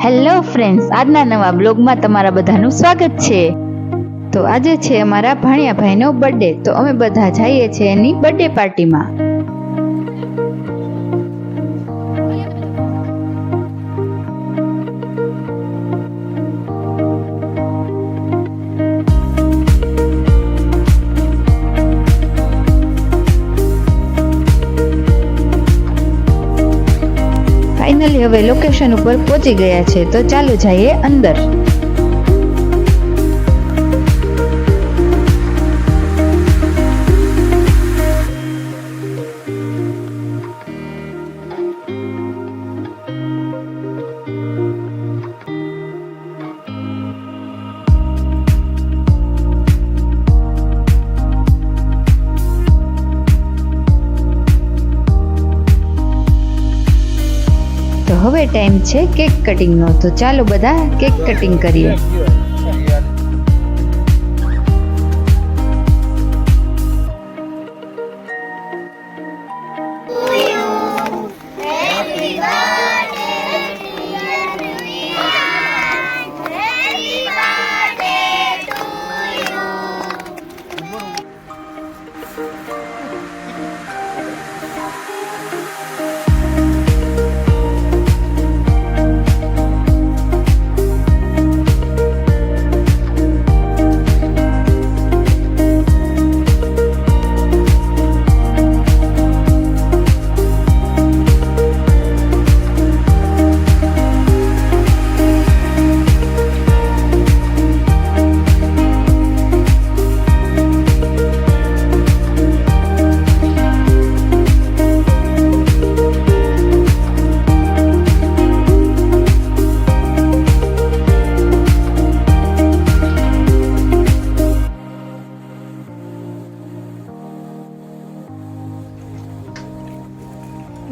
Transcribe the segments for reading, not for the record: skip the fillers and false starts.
Hello friends, આજના નવા બ્લોગમાં તમારા બધાનું સ્વાગત છે। તો આજે છે અમારા ભાણિયા ભાઈનો બર્થડે, તો અમે બધા જઈએ છીએ એની બર્થડે પાર્ટીમાં। ફાઇનલી હવે લોકેશન ઉપર પહોંચી ગયા છે, તો ચાલો જઈએ અંદર। તો હવે ટાઈમ છે કેક કટિંગનો, તો ચાલો બધા કેક કટિંગ કરીએ।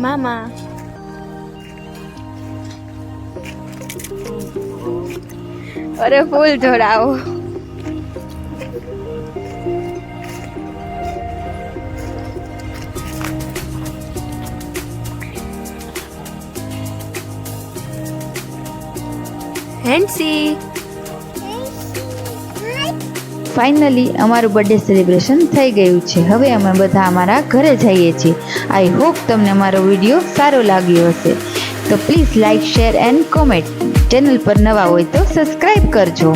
मामा अरे फूल जोड़ाओ। हेंसी ફાઇનલી અમારું બર્થડે સેલિબ્રેશન થઈ ગયું છે। હવે અમે બધા અમારા ઘરે જઈએ છીએ। આઈ હોપ તમને અમારો વિડીયો સારો લાગ્યો હશે, તો please like, share and comment. Channel પર નવા હોય તો સબસ્ક્રાઈબ કરજો।